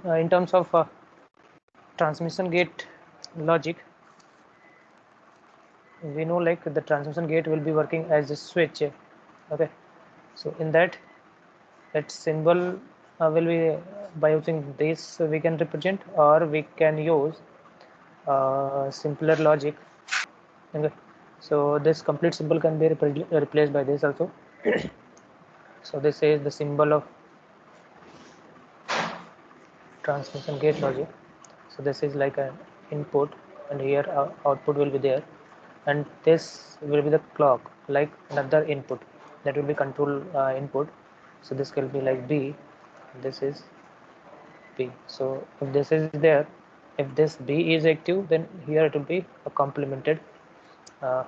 In terms of transmission gate logic, we know like the transmission gate will be working as a switch. Okay, so in that symbol will be by using this we can represent, or we can use simpler logic. Okay, so this complete symbol can be replaced by this also. So this is the symbol of transmission gate logic. So this is like an input, and here output will be there, and this will be the clock, like another input that will be control input. So this will be like B, this is B. So if this is there, if this B is active, then here it will be a complemented uh,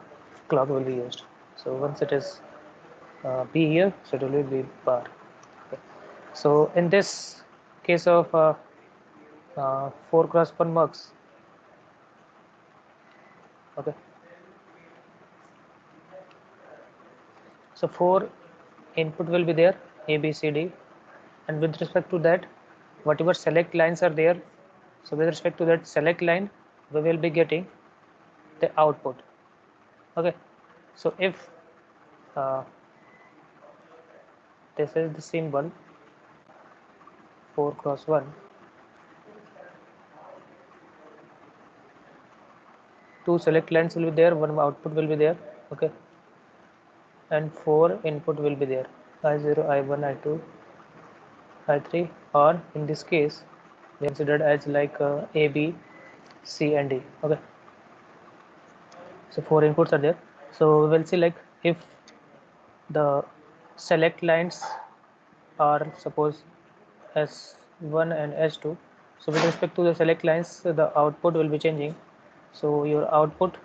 clock will be used. So once it is B here, so it will be bar. Okay. So in this case of 4x1 mux, okay, so 4 input will be there, A, B, C, D, and with respect to that, whatever select lines are there, so with respect to that select line, we will be getting the output. Okay, so if uh, this is the symbol 4x1, two select lines will be there, one output will be there. Okay, and 4 input will be there, I0, I1, I2, I3, or in this case we considered as like A, B, C, and D. Okay, so 4 inputs are there. So we will see like if the select lines are suppose S1 and S2. So with respect to the select lines, the output will be changing. So your output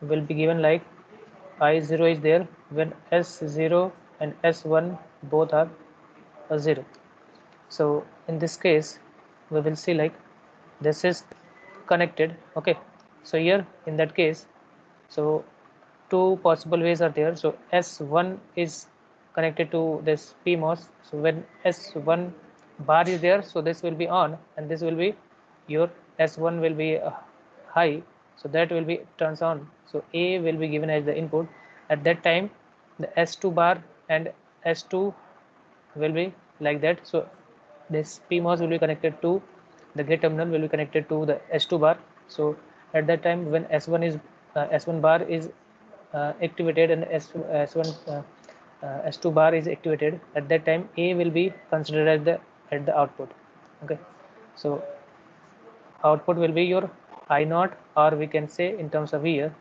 will be given like I0 is there when S0 and S1 both are 0. So in this case, we will see like this is connected. Okay, so here in that case, so two possible ways are there. So S1 is connected to this PMOS. So when S1 bar is there, so this will be on, and this will be your S1 will be high, so that will be turns on. So A will be given as the input. At that time, the S2 bar and S2 will be like that. So this PMOS will be connected to the gate terminal will be connected to the S2 bar. So at that time when S1 is S1 bar is activated and S1 S2 bar is activated, at that time A will be considered as the at the output. Okay, so output will be your I naught, or we can say in terms of year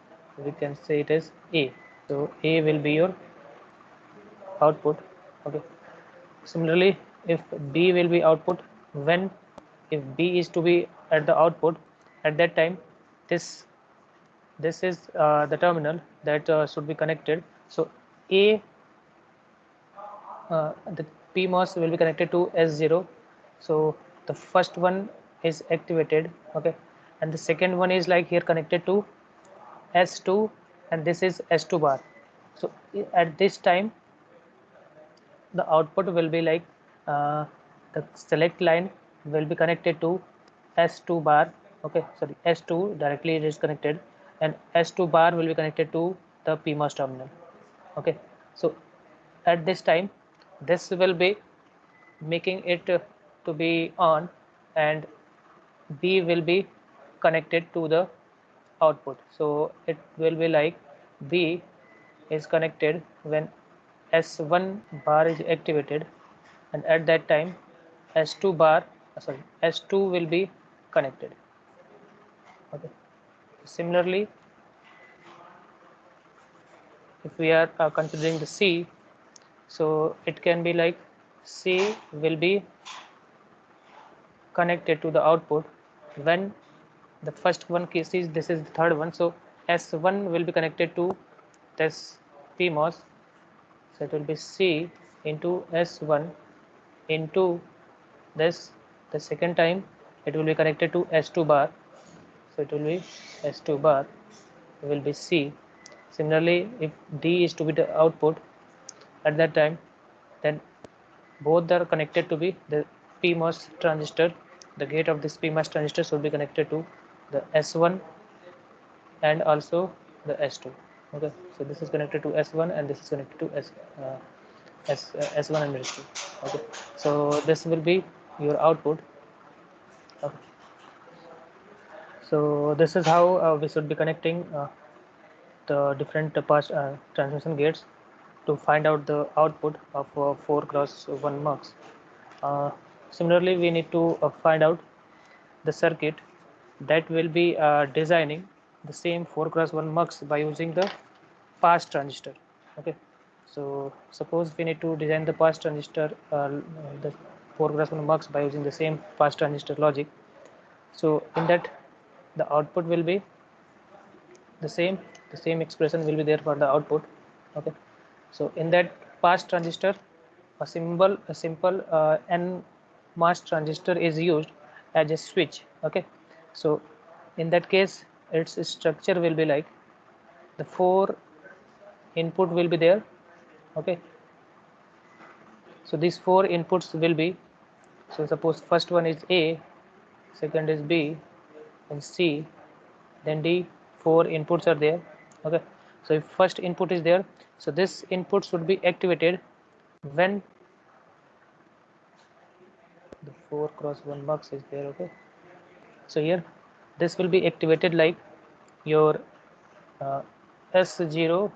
we can say it is A. So A will be your output. Okay, similarly, if B will be output, when if B is to be at the output, at that time this is the terminal that should be connected. So A the PMOS will be connected to S0. So the first one is activated. Okay, and the second one is like here connected to S2, and this is S2 bar. So at this time the output will be like the select line will be connected to S2 bar. Okay, sorry, S2 directly it is connected, and S2 bar will be connected to the PMOS terminal. Okay, so at this time this will be making it to be on, and B will be connected to the output. So it will be like B is connected when S1 bar is activated, and at that time S2 bar sorry S2 will be connected. Okay, similarly if we are considering the C, so it can be like C will be connected to the output when the first one case is this is the third one. So S1 will be connected to this PMOS, so it will be C into S1 into this. The second time it will be connected to S2 bar, so it will be S2 bar will be C. Similarly, if D is to be the output at that time, then both are connected to be the PMOS transistor. the gate of this PMOS transistor should be connected to the S1 and also the S2. Okay, so this is connected to S1 and this is connected to S1 and S2. Okay, so this will be your output. Okay. So this is how we should be connecting the different pass transmission gates to find out the output of 4x1 mux. Similarly, we need to find out the circuit that will be designing the same 4x1 mux by using the pass transistor. Okay, so suppose we need to design the pass transistor, the 4x1 mux by using the same pass transistor logic. So in that, the output will be the same expression will be there for the output. Okay, so in that pass transistor, a simple n mass transistor is used as a switch. Okay, so in that case its structure will be like the 4 input will be there. Okay, so these 4 inputs will be, so suppose first one is A, second is B and C, then D. 4 inputs are there. Okay, so if first input is there, so this input should be activated when the 4x1 mux is there. Okay, so here this will be activated like your S0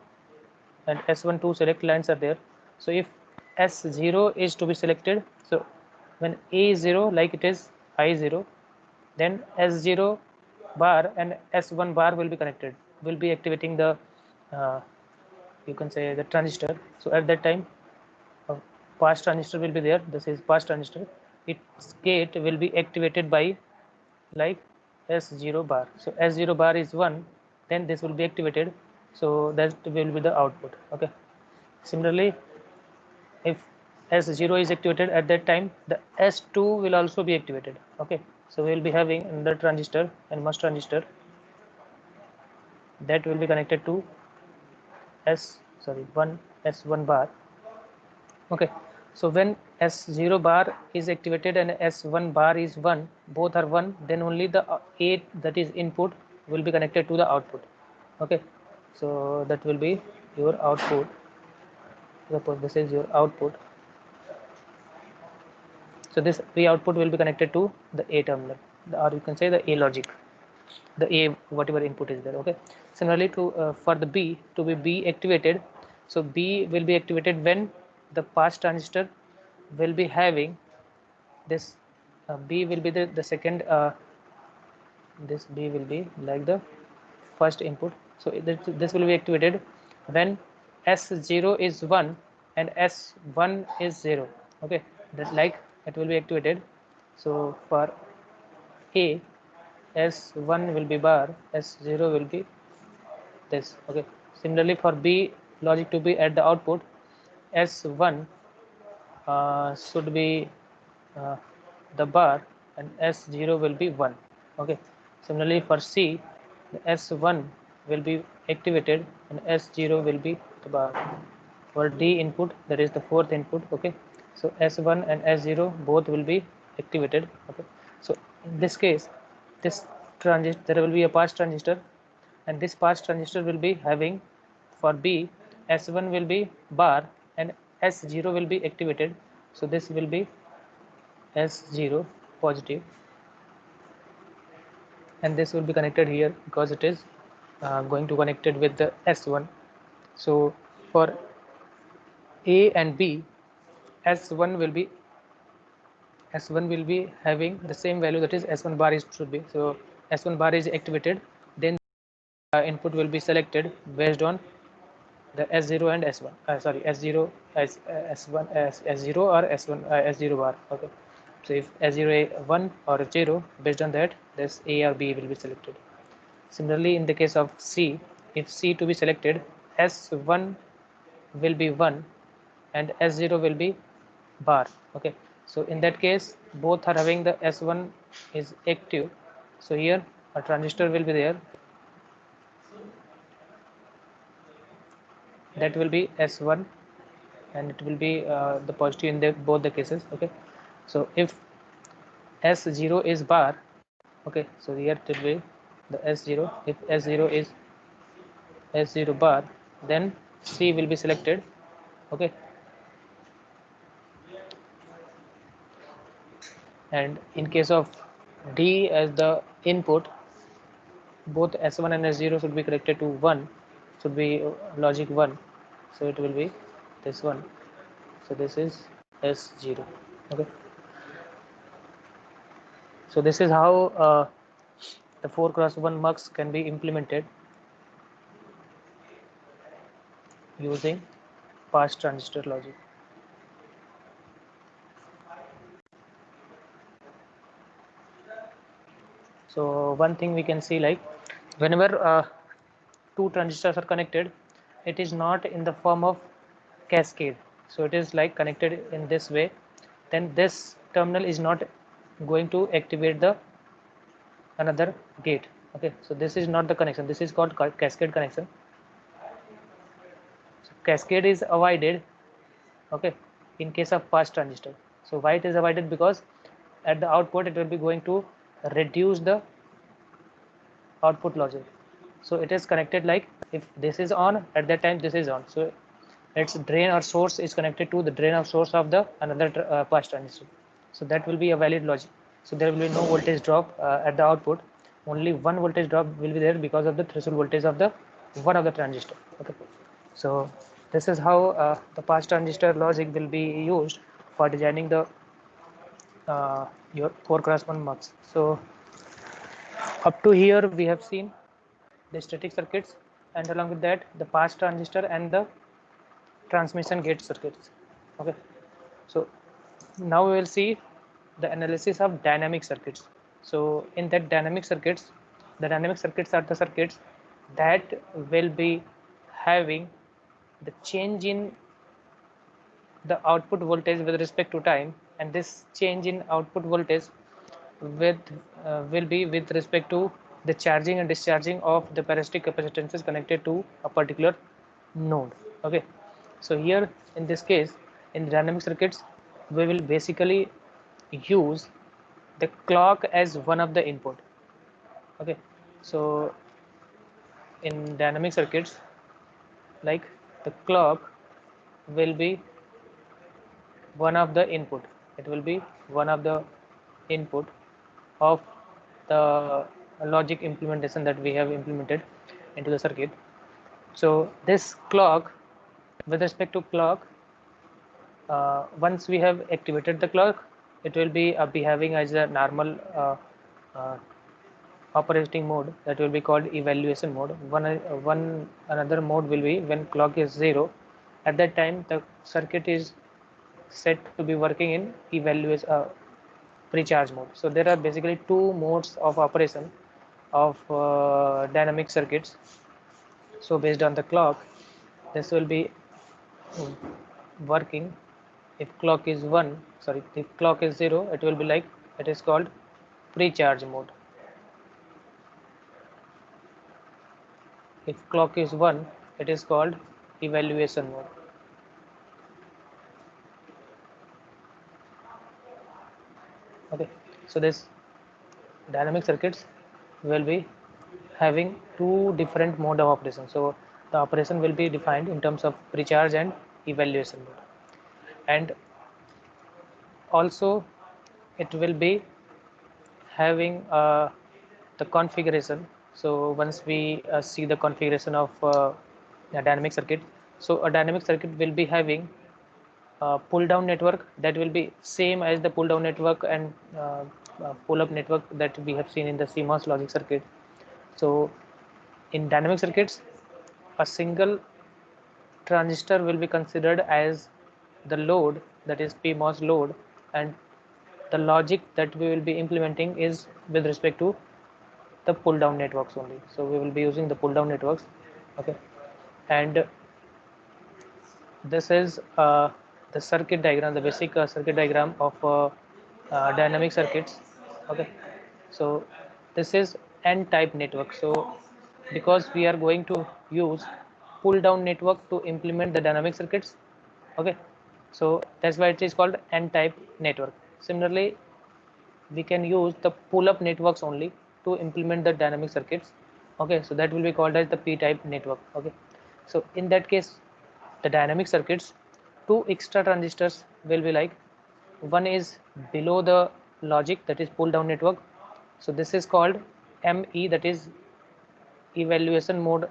and S12 select lines are there. So if S0 is to be selected, so when A is 0 like it is I0, then S0 bar and S1 bar will be connected, will be activating the uh, you can say the transistor. So at that time pass transistor will be there, this is pass transistor, its gate will be activated by like S0 bar. So S0 bar is 1, then this will be activated, so that will be the output. Okay, similarly if S0 is activated, at that time the S2 will also be activated. Okay, so we will be having another transistor and MOS transistor that will be connected to S1 bar. Okay, so when S0 bar is activated and S1 bar is 1, both are 1, then only the 8, that is input, will be connected to the output. Okay, so that will be your output. Suppose this is your output, so this P output will be connected to the A terminal, or you can say the A logic, the A whatever input is there. Okay, similarly to for the B to be activated, so B will be activated when the pass transistor will be having this B will be the second this B will be like the first input. So this will be activated when S0 is 1 and S1 is 0. Okay, that like it will be activated. So for A, S1 will be bar, S0 will be this. Okay, similarly for B logic to be at the output, S1 should be uh, the bar and S0 will be 1. Okay, similarly for C, the S1 will be activated and S0 will be the bar. For D input, that is the fourth input. Okay, so S1 and S0 both will be activated. Okay, so in this case, this transistor, there will be a pass transistor, and this pass transistor will be having for B, S1 will be bar and S0 will be activated. So this will be S0 positive, and this will be connected here because it is going to connected with the S1. So for A and B, S1 will be having the same value, that is S1 bar is should be. So S1 bar is activated, then input will be selected based on the S0 and S1. Sorry, S0 as S1 as S0 or S1 S0 bar. Okay, so if S0 1 or 0, based on that, this A or B will be selected. Similarly, in the case of C, if C to be selected, S1 will be 1 and S0 will be bar. Okay, so in that case both are having the S1 is active, so here a transistor will be there, that will be S1 and it will be the positive in the both the cases. Okay, so if S0 is bar, okay, so here it will be the S0. If S0 is S0 bar, then C will be selected, okay, and in case of D as the input, both S1 and S0 should be corrected to 1, should be logic 1, so it will be this one, so this is S0, okay. So this is how the 4x1 mux can be implemented using pass transistor logic. So one thing we can see, like whenever two transistors are connected, it is not in the form of cascade, so it is like connected in this way, then this terminal is not going to activate the another gate, okay. So this is not the connection, this is called cascade connection. So cascade is avoided, okay, in case of pass transistor. So why it is avoided? Because at the output it will be going to reduce the output logic. So it is connected like if this is on, at that time this is on, so its drain or source is connected to the drain or source of the another pass transistor, so that will be a valid logic. So there will be no voltage drop at the output, only one voltage drop will be there because of the threshold voltage of the one of the transistor, okay. So this is how the pass transistor logic will be used for designing the your 4x1 mux. So up to here we have seen the static circuits, and along with that the pass transistor and the transmission gate circuits, okay. So now we will see the analysis of dynamic circuits. So in that dynamic circuits, the dynamic circuits are the circuits that will be having the change in the output voltage with respect to time, and this change in output voltage with will be with respect to the charging and discharging of the parasitic capacitances connected to a particular node, okay. So here in this case, in the dynamic circuits, we will basically use the clock as one of the input, okay. So in dynamic circuits, like the clock will be one of the input, it will be one of the input of the logic implementation that we have implemented into the circuit. So this clock, with respect to clock, once we have activated the clock, it will be behaving as a normal uh, operating mode, that will be called evaluation mode. One another mode will be when clock is 0, at that time the circuit is set to be working in evaluation pre-charge mode. So there are basically two modes of operation of dynamic circuits. So based on the clock, this will be working. If clock is 1, sorry, if clock is 0, it will be like, it is called pre-charge mode. If clock is 1, it is called evaluation mode. Okay, so this dynamic circuits will be having two different mode of operation. So the operation will be defined in terms of pre-charge and evaluation mode, and also it will be having the configuration. So once we see the configuration of a dynamic circuit, so a dynamic circuit will be having pull down network that will be same as the pull down network and pull up network that we have seen in the CMOS logic circuit. So in dynamic circuits, a single transistor will be considered as the load, that is PMOS load, and the logic that we will be implementing is with respect to the pull down networks only. So we will be using the pull down networks, okay. And this is the circuit diagram, the basic circuit diagram of dynamic circuits, okay. So this is n type network. So because we are going to use pull down network to implement the dynamic circuits, okay, so that's why it is called n type network. Similarly, we can use the pull-up networks only to implement the dynamic circuits. Okay, so that will be called as the p-type network. Okay, so in that case, the dynamic circuits, two extra transistors will be like, one is below the logic, that is pull down network. So this is called ME, that is evaluation mode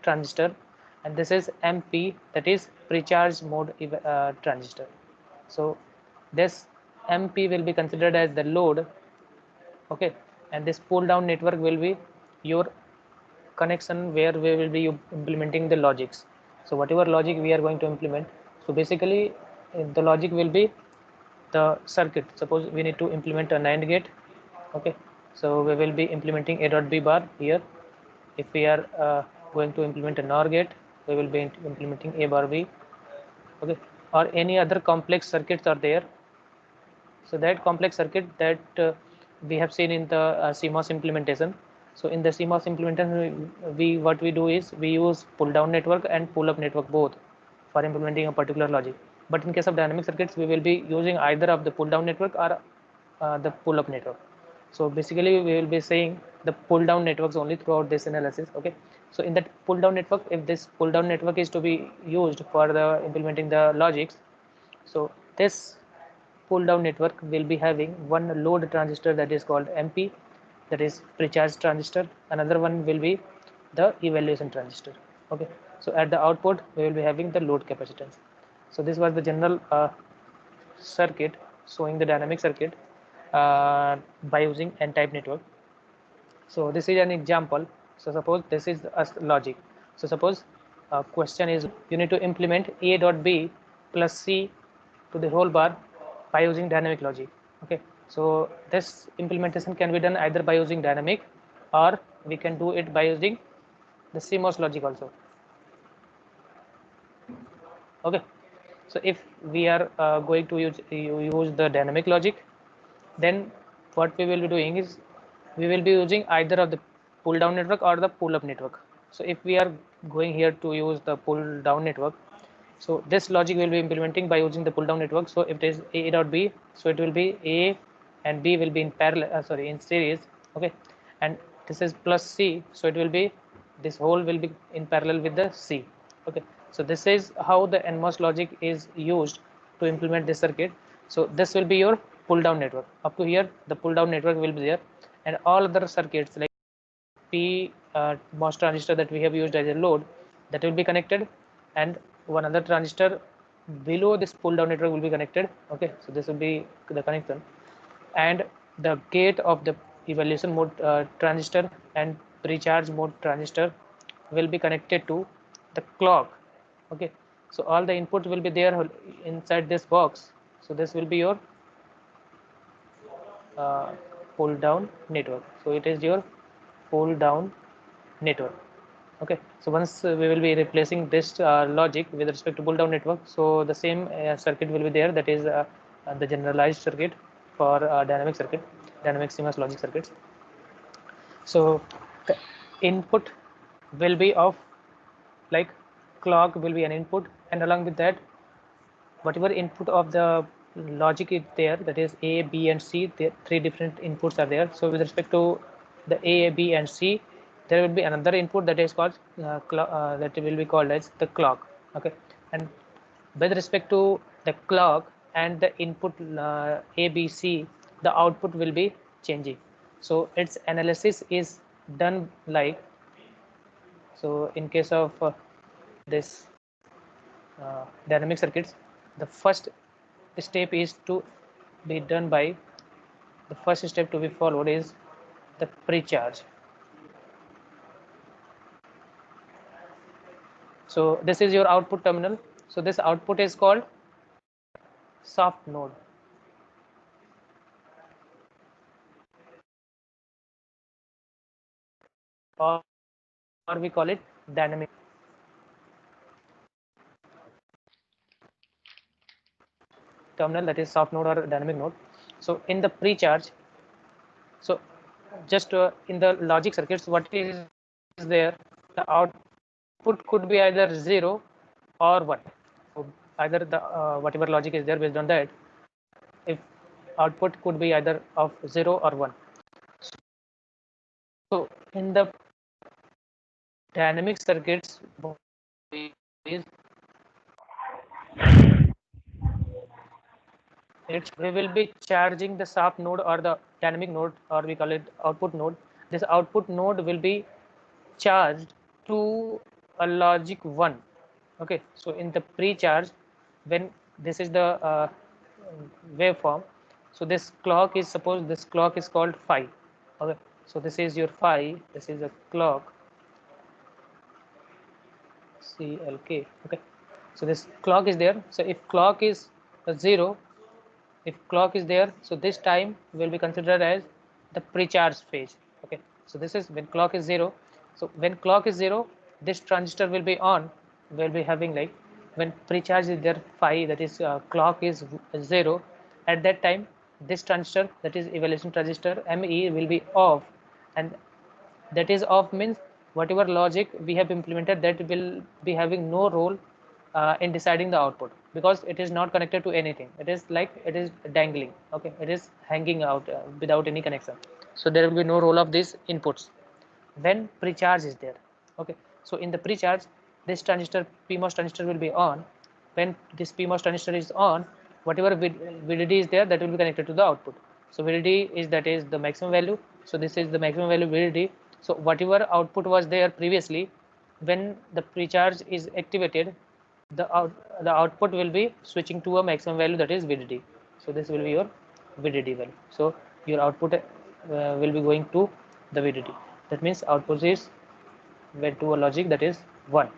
transistor, and this is MP, that is precharge mode transistor. So this MP will be considered as the load. Okay, and this pull down network will be your connection where we will be implementing the logics. So whatever logic we are going to implement, so basically the logic will be the circuit. Suppose we need to implement a NAND gate. Okay, so we will be implementing a dot b bar here. If we are going to implement a NOR gate, we will be implementing a bar b. Okay, or any other complex circuits are there. So that complex circuit that we have seen in the CMOS implementation. So in the CMOS implementation, we what we do is we use pull down network and pull up network both for implementing a particular logic. But in case of dynamic circuits, we will be using either of the pull down network or the pull up network. So basically we will be saying the pull down networks only throughout this analysis. Okay, so in that pull down network, if this pull down network is to be used for the implementing the logics, so this pull down network will be having one load transistor, that is called MP, that is precharge transistor. Another one will be the evaluation transistor. Okay, so at the output we will be having the load capacitance. So this was the general circuit showing the dynamic circuit by using n-type network. So this is an example. So suppose this is a logic. So suppose a question is, you need to implement a dot b plus c to the whole bar by using dynamic logic. Okay, so this implementation can be done either by using dynamic, or we can do it by using the CMOS logic also. Okay, so if we are going to use the dynamic logic, then what we will be doing is we will be using either of the pull down network or the pull up network. So if we are going here to use the pull down network, so this logic will be implementing by using the pull down network. So if it is a dot b, so it will be a and b will be in parallel, sorry, in series. Okay, and this is plus c, so it will be, this whole will be in parallel with the c. Okay, so this is how the NMOS logic is used to implement this circuit. So this will be your pull down network. Up to here the pull down network will be there, and all other circuits like P MOS transistor that we have used as a load, that will be connected, and one other transistor below this pull down network will be connected. Okay, so this will be the connection, and the gate of the evaluation mode transistor and precharge mode transistor will be connected to the clock. Okay, so all the input will be there inside this box. So this will be your uh, pull down network. So it is your pull down network. Okay, so once we will be replacing this logic with respect to pull down network, so the same circuit will be there, that is the generalized circuit for dynamic circuit, dynamic CMOS logic circuits. So the input will be of, like, clock will be an input, and along with that whatever input of the logic is there, that is a, b and c, the three different inputs are there. So with respect to the a, b and c, there will be another input that is called that will be called as the clock. Okay, and with respect to the clock and the input a, b, c, the output will be changing. So its analysis is done like, so in case of this dynamic circuits, the first step is to be done by, the first step to be followed is the pre-charge. So this is your output terminal. So this output is called soft node, or, we call it dynamic terminal, that is soft node or dynamic node. So in the pre-charge, so just in the logic circuits, what is there, the output could be either 0 or 1. So either the whatever logic is there, based on that, if output could be either of 0 or 1. So in the dynamic circuits, we will be charging the shaft node or the dynamic node, or we call it output node. This output node will be charged to a logic 1. Okay, so in the pre-charge, when this is the waveform, so this clock is, suppose this clock is called phi. Okay, so this is your phi, this is a clock CLK. Okay, so this clock is there. So if clock is 0, if clock is there, so this time will be considered as the pre-charge phase. Okay, so this is when clock is 0. So when clock is 0, this transistor will be on, will be having like, when pre-charge is there phi, that is clock is 0, at that time this transistor, that is evaluation transistor ME, will be off. And that is off means whatever logic we have implemented, that will be having no role in deciding the output, because it is not connected to anything. It is like, it is dangling. Okay, it is hanging out without any connection. So there will be no role of these inputs when pre-charge is there. Okay, so in the pre-charge, this transistor, PMOS transistor, will be on. When this PMOS transistor is on, whatever VDD is there, that will be connected to the output. So VDD is, that is the maximum value. So this is the maximum value VDD. So whatever output was there previously, when the pre-charge is activated, the output will be switching to a maximum value, that is VDD. So this will be your VDD value. So your output will be going to the VDD. That means output is went to a logic, that is 1.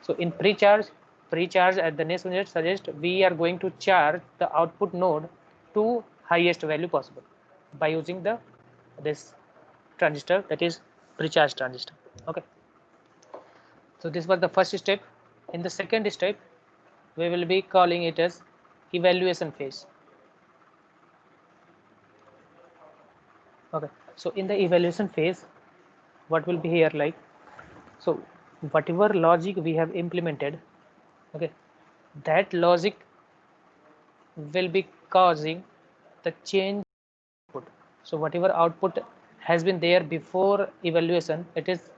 So in pre-charge at the next unit suggest we are going to charge the output node to highest value possible by using the this transistor, that is pre-charge transistor. Okay, so this was the first step. In the second step, we will be calling it as evaluation phase. Okay, so in the evaluation phase, what will be here like, so whatever logic we have implemented, okay, that logic will be causing the change output. So whatever output has been there before evaluation, it is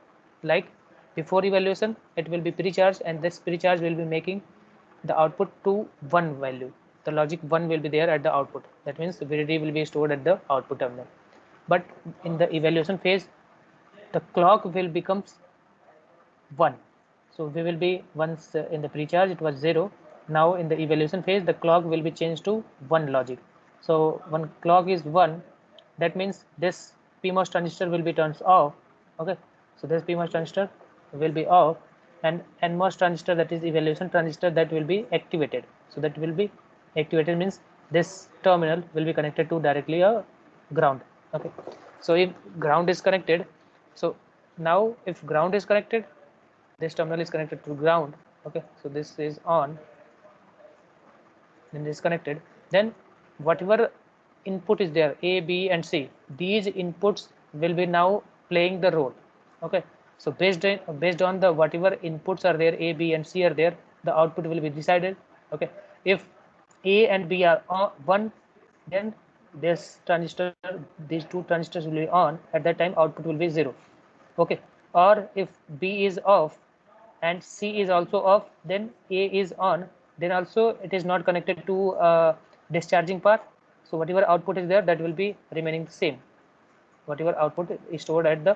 like, before evaluation it will be pre-charge, and this pre-charge will be making the output to 1 value. The logic 1 will be there at the output. That means VDD will be stored at the output terminal. But in the evaluation phase, the clock will becomes 1. So we will be, once in the pre-charge it was 0, now in the evaluation phase the clock will be changed to 1 logic. So when clock is 1, that means this PMOS transistor will be turned off. Okay, so this PMOS transistor will be off, and NMOS transistor, that is evaluation transistor, that will be activated. So that will be activated means this terminal will be connected to directly a ground. Okay, so if ground is connected, so now if ground is connected, this terminal is connected to ground. Okay, so this is on, then this is connected. Then whatever input is there, A, B and C, these inputs will be now playing the role. Okay, so based on the whatever inputs are there, A, B and C are there, the output will be decided. Okay, if A and B are on 1, then this transistor, these two transistors will be on. At that time output will be 0. Okay, or if B is off and C is also off, then A is on, then also it is not connected to discharging path. So whatever output is there, that will be remaining the same. Whatever output is stored at the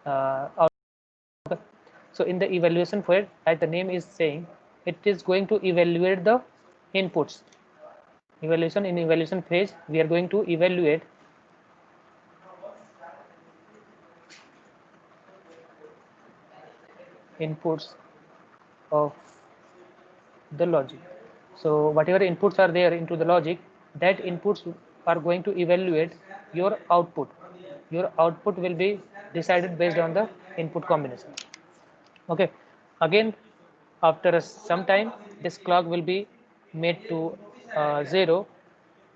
output. So in the evaluation phase, as the name is saying, it is going to evaluate the inputs. Evaluation, in evaluation phase, we are going to evaluate inputs of the logic. So whatever inputs are there into the logic, that inputs are going to evaluate your output. Your output will be decided based on the input combination. Okay, again after some time this clock will be made to 0,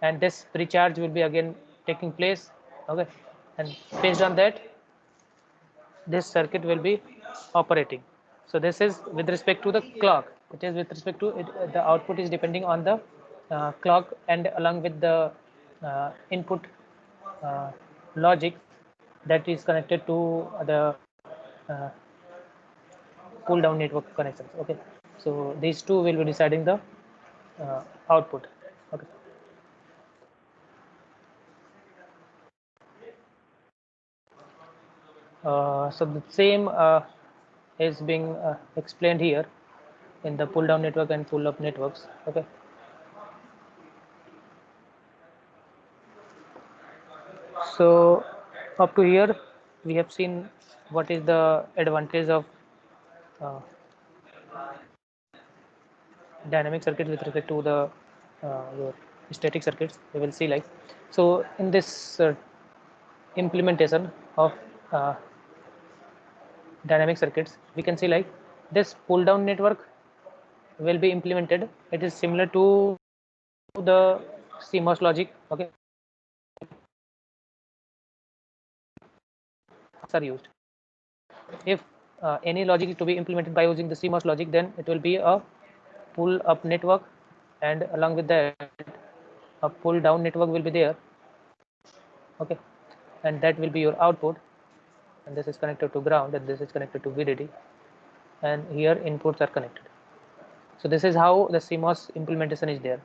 and this pre-charge will be again taking place. Okay, and based on that this circuit will be operating. So this is with respect to the clock. It is with respect to it, the output is depending on the clock, and along with the input logic that is connected to the uh, pull down network connections. Okay, so these two will be deciding the output. Okay. So the same is being explained here in the pull down network and pull up networks. Okay. So up to here we have seen what is the advantage of uh, dynamic circuits with respect to the your static circuits. We will see like, so in this implementation of uh, dynamic circuits, we can see like this pull down network will be implemented. It is similar to the CMOS logic. Okay, are used. If any logic is to be implemented by using the CMOS logic, then it will be a pull up network, and along with that a pull down network will be there. Okay, and that will be your output, and this is connected to ground, and this is connected to VDD, and here inputs are connected. So this is how the CMOS implementation is there.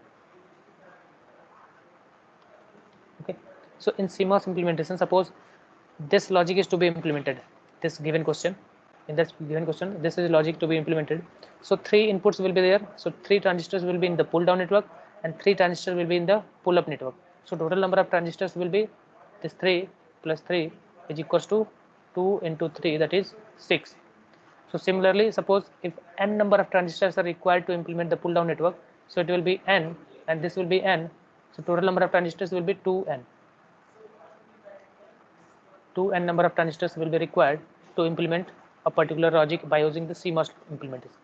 Okay, so in CMOS implementation, suppose this logic is to be implemented, this given question, in this given question this is logic to be implemented. So three inputs will be there, so three transistors will be in the pull down network and three transistors will be in the pull up network. So total number of transistors will be this 3 plus 3 is equals to 2 into 3, that is 6. So similarly, suppose if n number of transistors are required to implement the pull down network, so it will be n and this will be n, so total number of transistors will be 2n. 2n number of transistors will be required to implement a particular logic by using the CMOS implementation.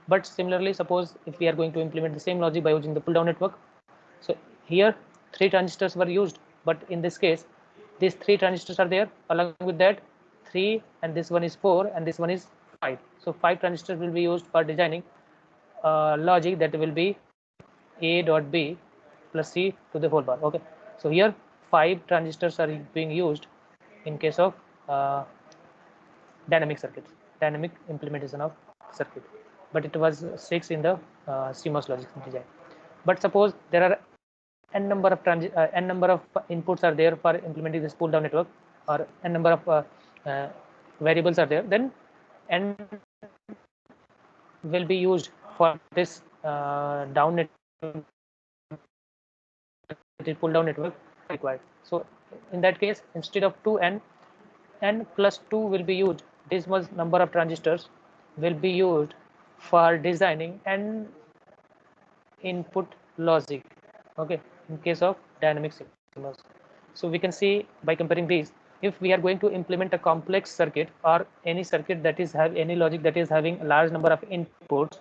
But similarly, suppose if we are going to implement the same logic by using the pull down network, so here three transistors were used, but in this case these three transistors are there, along with that 3 and this one is 4 and this one is 5. So 5 transistors will be used for designing logic that will be a dot b plus c to the whole bar. Okay, so here 5 transistors are being used in case of dynamic circuits, dynamic implementation of circuit, but it was 6 in the CMOS logic design. But suppose there are n number of inputs are there for implementing this pull down network, or n number of uh, variables are there, then n will be used for this down network, pull down network required. So in that case, instead of 2n, n plus 2 will be used. This much number of transistors will be used for designing an input logic. Okay, in case of dynamic signals. So we can see by comparing these, if we are going to implement a complex circuit or any circuit that is have any logic that is having a large number of inputs,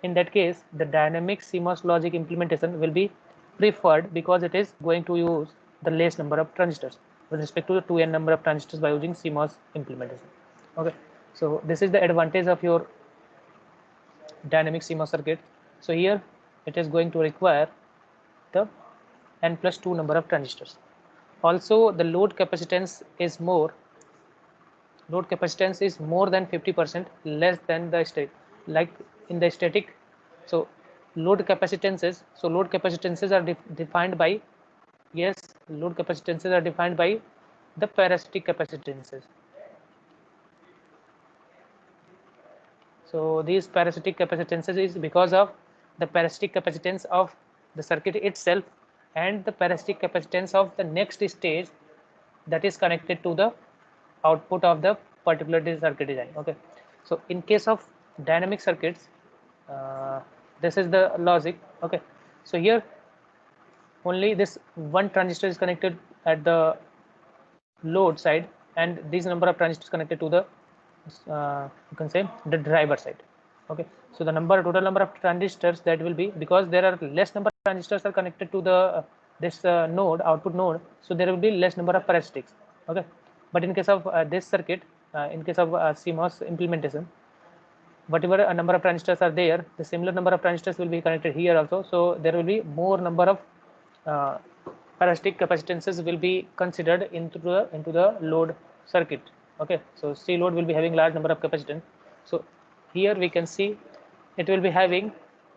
in that case the dynamic CMOS logic implementation will be preferred because it is going to use the less number of transistors with respect to the 2n number of transistors by using CMOS implementation. Okay, so this is the advantage of your dynamic CMOS circuit. So here it is going to require the n plus 2 number of transistors. Also the load capacitance is more, load capacitance is more than 50% less than the state, like in the static. So load capacitances, so load capacitances are defined by, yes, load capacitances are defined by the parasitic capacitances. So these parasitic capacitances is because of the parasitic capacitance of the circuit itself and the parasitic capacitance of the next stage that is connected to the output of the particular circuit design. Okay, so in case of dynamic circuits, this is the logic. Okay, so here only this one transistor is connected at the load side, and these number of transistors connected to the you can say the driver side. Okay, so the total number of transistors that will be, because there are less number of transistors are connected to the this node, output node, so there will be less number of parasitics. Okay, but in case of this circuit, in case of CMOS implementation, whatever a number of transistors are there, the similar number of transistors will be connected here also, so there will be more number of uh, parasitic capacitances will be considered into the load circuit. Okay, so C load will be having large number of capacitance. So here we can see it will be having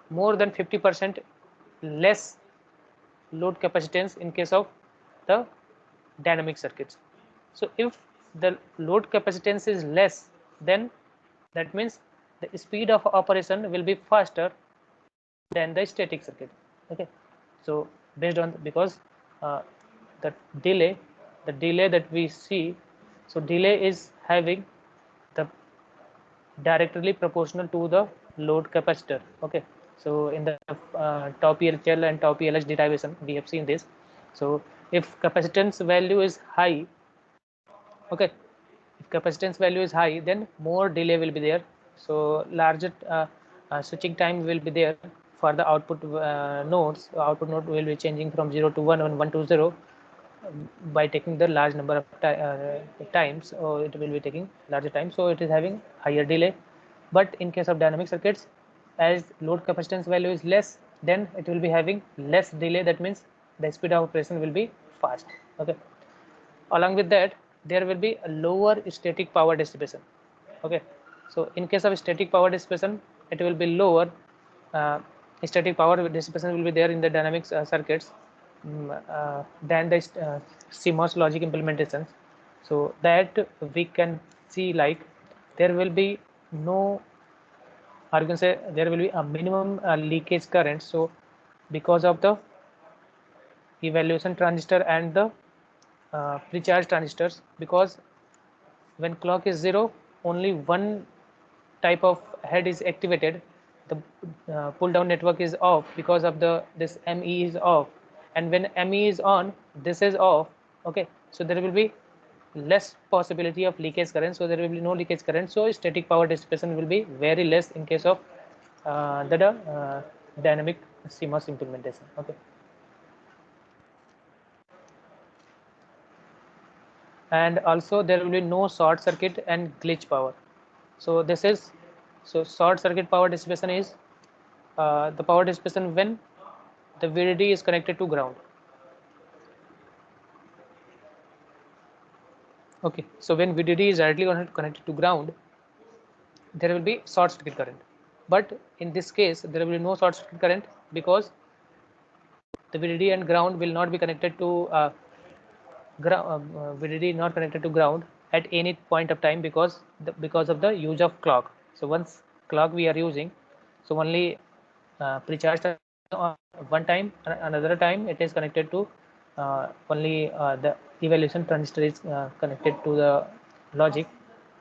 more than 50% less load capacitance in case of the dynamic circuits. So if the load capacitance is less, then that means the speed of operation will be faster than the static circuit. Okay, so based on, because uh, the delay the delay that we see, so delay is having the directly proportional to the load capacitor. Okay, so in the tau PHL and tau PLH derivation we have seen this. So if capacitance value is high, okay, if capacitance value is high, then more delay will be there, so larger switching time will be there for the output nodes. Output node will be changing from 0 to 1 and 1 to 0 by taking the large number of times, or it will be taking larger time, so it is having higher delay. But in case of dynamic circuits, as load capacitance value is less, then it will be having less delay. That means the speed of operation will be fast. Okay, along with that there will be a lower static power dissipation. Okay, so in case of static power dissipation, it will be lower. uh, Static power dissipation will be there in the dynamic circuits than the CMOS logic implementations. So that we can see, like, there will be no, or you can say there will be a minimum leakage current. So because of the evaluation transistor and the pre-charge transistors, because when clock is 0, only one type of head is activated. The pull down network is off because of the this ME is off, and when ME is on, this is off. Okay, so there will be less possibility of leakage current, so there will be no leakage current, so static power dissipation will be very less in case of the dynamic CMOS implementation. Okay, and also there will be no short circuit and glitch power. So this is, so short circuit power dissipation is the power dissipation when the VDD is connected to ground. Okay, so when VDD is directly connected to ground, there will be short circuit current. But in this case, there will be no short circuit current because the VDD and ground will not be connected to VDD not connected to ground at any point of time, because of the use of clock. So once clock we are using, so only pre-charge on one time, another time it is connected to only the evaluation transistor is connected to the logic,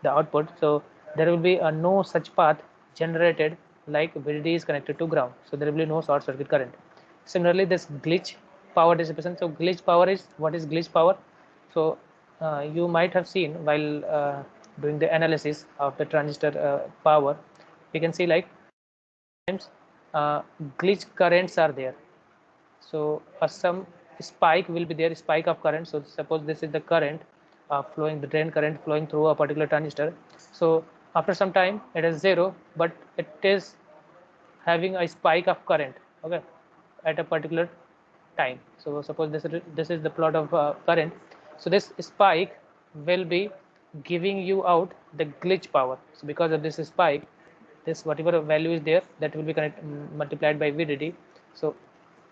the output. So there will be no such path generated like VDD is connected to ground, so there will be no short circuit current. Similarly, this glitch power dissipation. So glitch power is, what is glitch power? So you might have seen while doing the analysis of the transistor power, we can see, like, times glitch currents are there. So some spike will be there, spike of current. So suppose this is the current flowing, the drain current flowing through a particular transistor. So after some time it is 0, but it is having a spike of current, okay, at a particular time. So suppose this is the plot of current. So this spike will be giving you out the glitch power. So because of this spike, this whatever value is there, that will be multiplied by VDD. So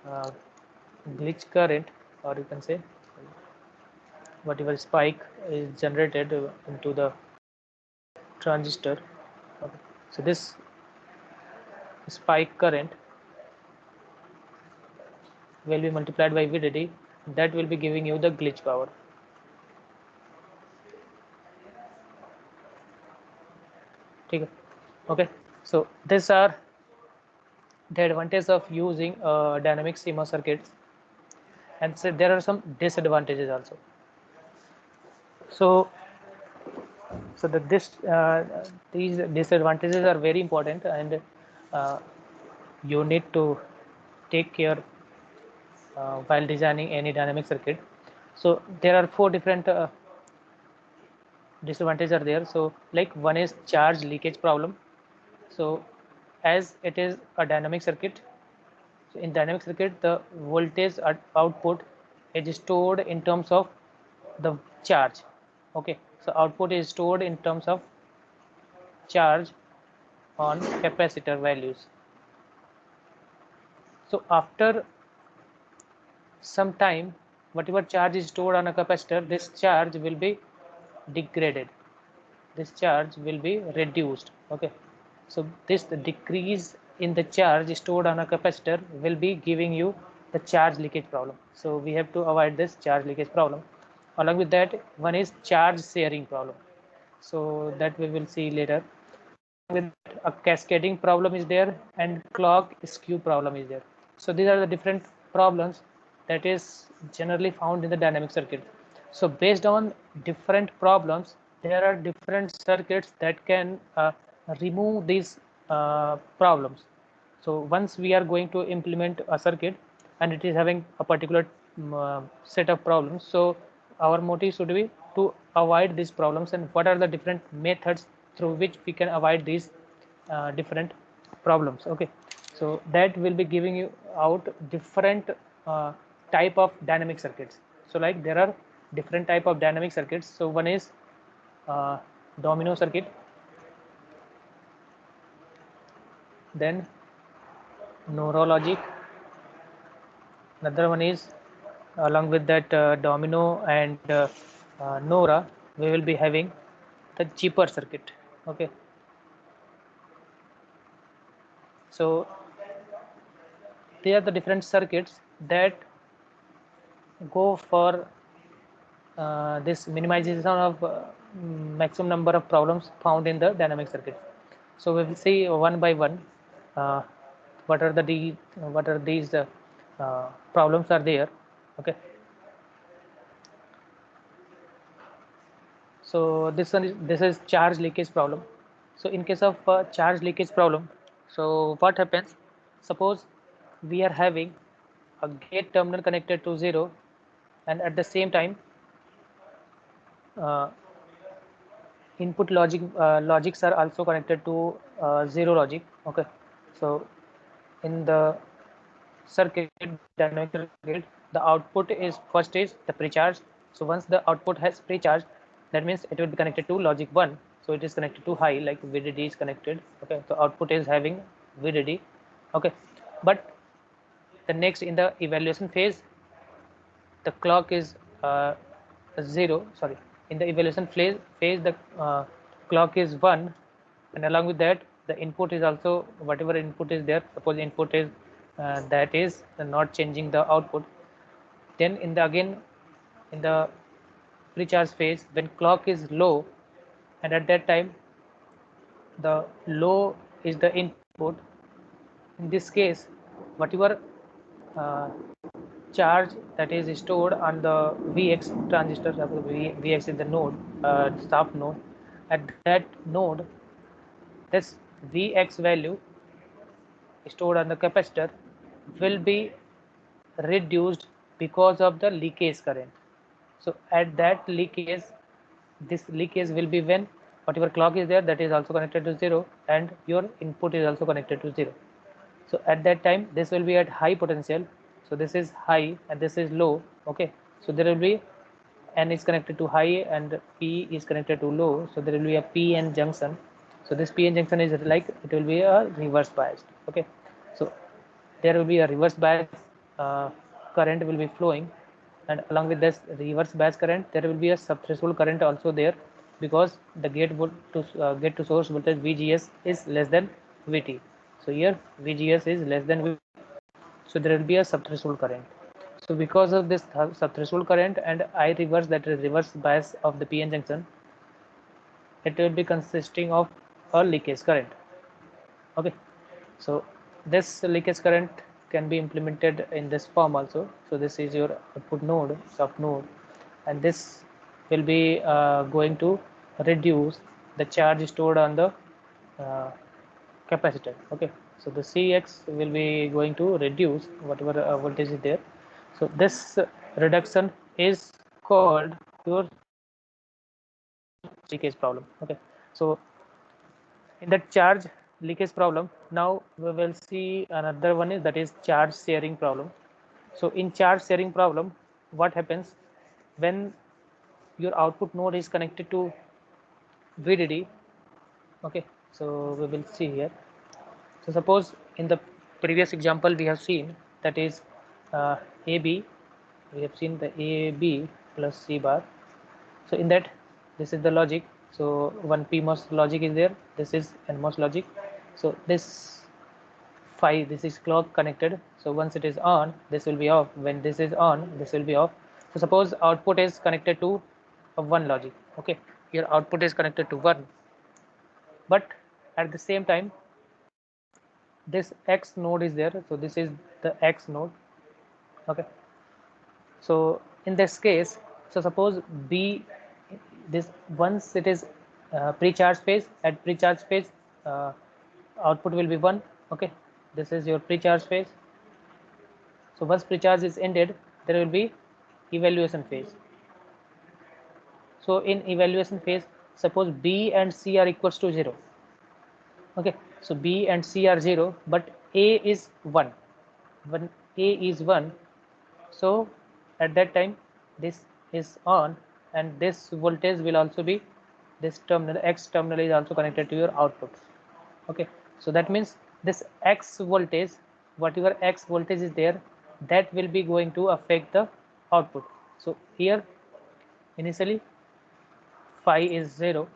uh, glitch current, or you can say whatever spike is generated into the transistor. Okay. So this spike current will be multiplied by VDD, that will be giving you the glitch power. Okay, so these are the advantages of using dynamic CMOS circuits, and so there are some disadvantages also. So these disadvantages are very important, and uh, you need to take care while designing any dynamic circuit. So there are 4 different disadvantages are there. So like, one is charge leakage problem. So as it is a dynamic circuit, so in dynamic circuit the voltage output is stored in terms of the charge. Okay, so output is stored in terms of charge on capacitor values. So after some time, whatever charge is stored on a capacitor, this charge will be degraded, this charge will be reduced. Okay, so this decrease in the charge stored on a capacitor will be giving you the charge leakage problem. So we have to avoid this charge leakage problem. Along with that, one is charge sharing problem, so that we will see later. With a cascading problem is there and clock skew problem is there. So these are the different problems that is generally found in the dynamic circuit. So based on different problems, there are different circuits that can remove these problems. So once we are going to implement a circuit and it is having a particular set of problems, so our motive should be to avoid these problems, and what are the different methods through which we can avoid these different problems. Okay, so that will be giving you out different uh, type of dynamic circuits. So like there are different type of dynamic circuits. So one is uh, domino circuit, then neurologic, another one is along with that domino and nora, we will be having the cheaper circuit. Okay, so they are the different circuits that go for this minimization of maximum number of problems found in the dynamic circuit. So we will see one by one uh, what are these problems are there. Okay, so this is charge leakage problem. So in case of charge leakage problem, so what happens, suppose we are having a gate terminal connected to 0, and at the same time uh, input logics are also connected to 0 logic. Okay, so in the circuit, dynamic circuit, the output is first is the precharge. So once the output has precharged, that means it will be connected to logic 1. So it is connected to high, like VDD is connected. Okay, so output is having VDD. Okay, but the next in the evaluation phase, the clock is 0. Sorry, in the evaluation phase the clock is 1, and along with that the input is also whatever input is there. Suppose input is that is not changing the output. Then in the again in the precharge phase, when clock is low, and at that time the low is the input. In this case, whatever uh, charge that is stored on the Vx transistor, Vx is the node, shaft node. At that node, this Vx value stored on the capacitor will be reduced because of the leakage current. So at that leakage, this leakage will be when whatever clock is there, that is also connected to 0, and your input is also connected to 0. So at that time this will be at high potential. So this is high and this is low. Okay, so there will be n is connected to high and p is connected to low, so there will be a p-n junction. So this p-n junction is like it will be a reverse biased. Okay, so there will be a reverse bias uh, current will be flowing, and along with this reverse bias current there will be a subthreshold current also there, because the gate to source voltage VGS is less than VT. So here VGS is less than VT, so there will be a subthreshold current. So because of this subthreshold current and I reverse, that is reverse bias of the PN junction, it will be consisting of a leakage current. Okay, so this leakage current can be implemented in this form also. So this is your output node, shaft node, and this will be going to reduce the charge stored on the uh, capacitor. Okay, so the Cx will be going to reduce whatever voltage is there. So this reduction is called your leakage problem. Okay, so in that charge leakage problem, now we will see another one is that is charge sharing problem. So in charge sharing problem, what happens when your output node is connected to VDD. Okay, so we will see here. So suppose in the previous example we have seen, that is AB, we have seen the AB plus C bar. So in that, this is the logic. So one PMOS logic is there, this is NMOS logic. So this phi, this is clock connected. So once it is on, this will be off. When this is on, this will be off. So suppose output is connected to a 1 logic. Okay, your output is connected to 1, but at the same time this X node is there. So this is the X node. Okay, so in this case, so suppose B, this once it is pre-charge phase, at pre-charge phase uh, output will be 1. Okay, this is your pre-charge phase. So once pre-charge is ended, there will be evaluation phase. So in evaluation phase, suppose B and C are equals to 0. Okay, so B and C are 0, but A is 1. When A is 1, so at that time this is on, and this voltage will also be, this terminal X terminal is also connected to your output. Okay, so that means this X voltage, whatever X voltage is there, that will be going to affect the output. So here initially phi is 0.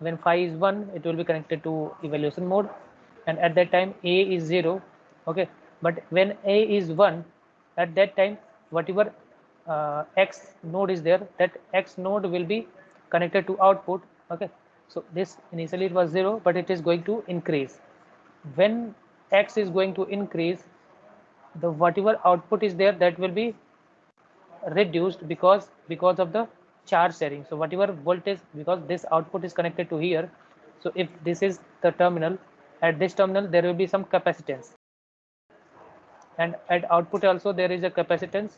When phi is 1, it will be connected to evaluation mode, and at that time A is 0. Okay, but when A is 1, at that time whatever X node is there, that X node will be connected to output. Okay, so this initially it was 0, but it is going to increase. When X is going to increase, the whatever output is there, that will be reduced because of the charge sharing. So whatever voltage, because this output is connected to here, so if this is the terminal, at this terminal there will be some capacitance, and at output also there is a capacitance.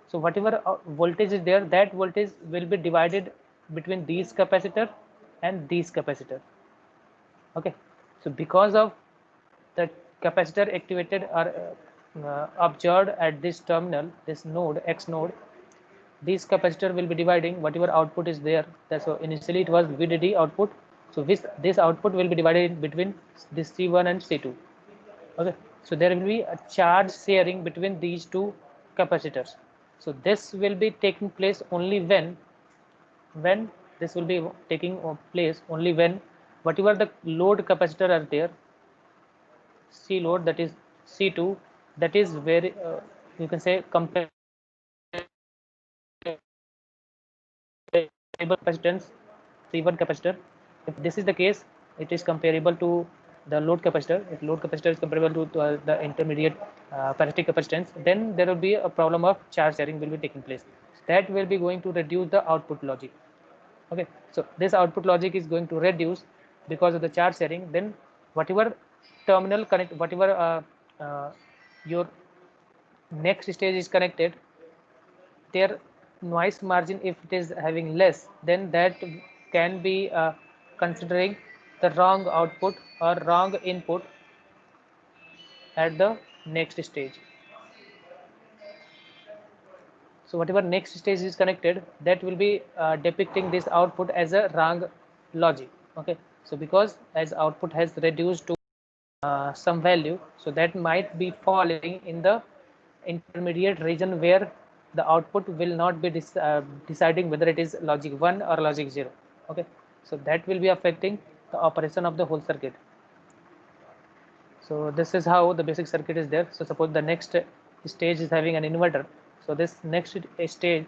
So whatever voltage is there, that voltage will be divided between these capacitor and these capacitor. Okay, so because of the capacitor activated or observed at this terminal, this node X node, this capacitor will be dividing whatever output is there. So initially it was VDD output, so this output will be divided between this C1 and C2. Okay, so there will be a charge sharing between these two capacitors. So this will be taking place only when this will be taking place only when whatever the load capacitor are there, C load, that is C2, that is very you can say comparable capacitance C1 capacitor. If this is the case, it is comparable to the load capacitor. If load capacitor is comparable to the intermediate parasitic capacitance, then there will be a problem of charge sharing will be taking place. That will be going to reduce the output logic. Okay, so this output logic is going to reduce because of the charge sharing. Then whatever terminal connect, whatever your next stage is connected, their noise margin, if it is having less, then that can be considering the wrong output or wrong input at the next stage. So whatever next stage is connected, that will be depicting this output as a wrong logic. Okay, so because as output has reduced to some value, so that might be falling in the intermediate region where the output will not be deciding whether it is logic 1 or logic 0. Okay, so that will be affecting the operation of the whole circuit. So this is how the basic circuit is there. So suppose the next stage is having an inverter, so this next stage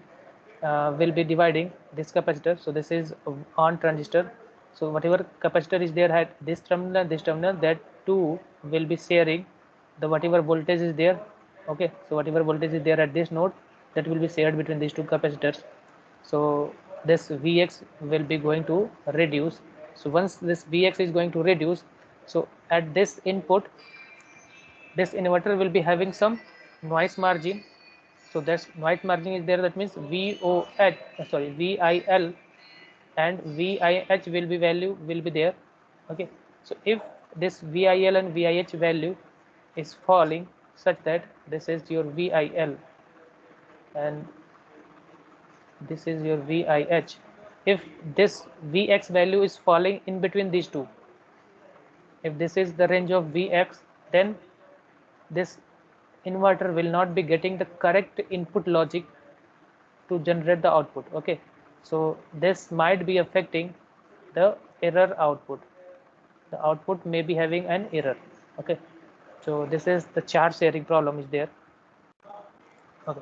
will be dividing this capacitor. So this is on transistor, so whatever capacitor is there at this terminal and this terminal, that two will be sharing the whatever voltage is there. Okay, so whatever voltage is there at this node, that will be shared between these two capacitors. So this Vx will be going to reduce. So once this Vx is going to reduce, so at this input, this inverter will be having some noise margin. So that's noise margin is there, that means VOH, sorry, VIL and VIH will be value will be there. Okay, so if this VIL and VIH value is falling such that this is your VIL, and this is your VIH. If this Vx value is falling in between these two, if this is the range of Vx, then this inverter will not be getting the correct input logic to generate the output. Okay, so this might be affecting the error output. The output may be having an error. Okay, so this is the charge sharing problem is there. Okay,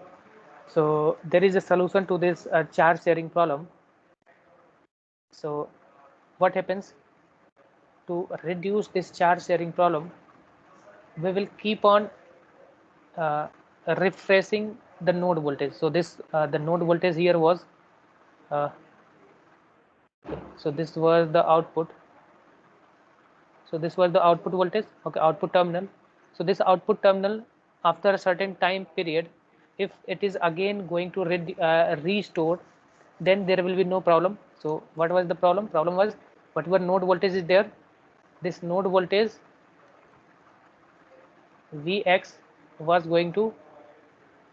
so there is a solution to this charge sharing problem. So what happens to reduce this charge sharing problem? We will keep on uh, refreshing the node voltage. So this the node voltage here was uh, so this was the output. So this was the output voltage. Okay, output terminal. So this output terminal, after a certain time period, if it is again going to restore, then there will be no problem. So what was the problem? Problem was whatever node voltage is there, this node voltage Vx was going to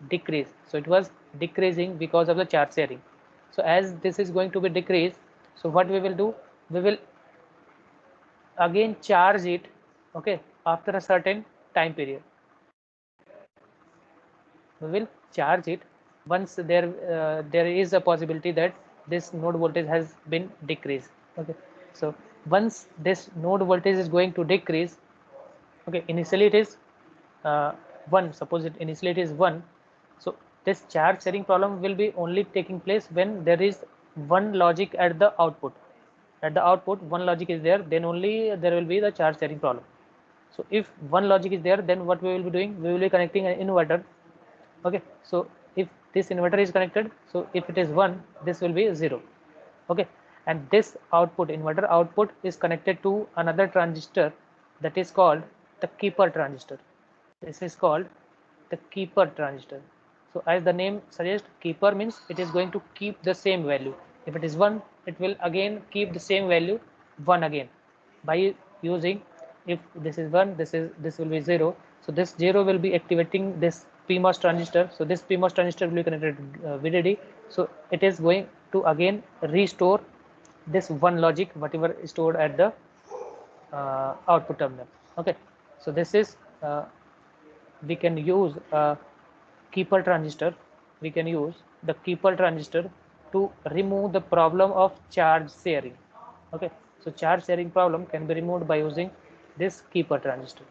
decrease. So it was decreasing because of the charge sharing. So as this is going to be decreased, so what we will do, we will again charge it, okay, after a certain time period. We will charge it once there is a possibility that this node voltage has been decreased. Okay, so once this node voltage is going to decrease, okay, initially it is 1, suppose it initially it is 1, so this charge sharing problem will be only taking place when there is one logic at the output. At the output one logic is there, then only there will be the charge sharing problem. So if one logic is there, then what we will be doing, we will be connecting an inverter. Okay, so if this inverter is connected, so if it is 1, this will be 0. Okay, and this output, inverter output, is connected to another transistor that is called the keeper transistor. This is called the keeper transistor. So as the name suggests, keeper means it is going to keep the same value. If it is 1, it will again keep the same value 1 again by using, if this is 1, this will be 0. So this 0 will be activating this PMOS transistor. So this PMOS transistor will be connected to VDD. So it is going to again restore this one logic whatever is stored at the output terminal. Okay, so this is we can use a keeper transistor. We can use the keeper transistor to remove the problem of charge sharing. Okay, so charge sharing problem can be removed by using this keeper transistor.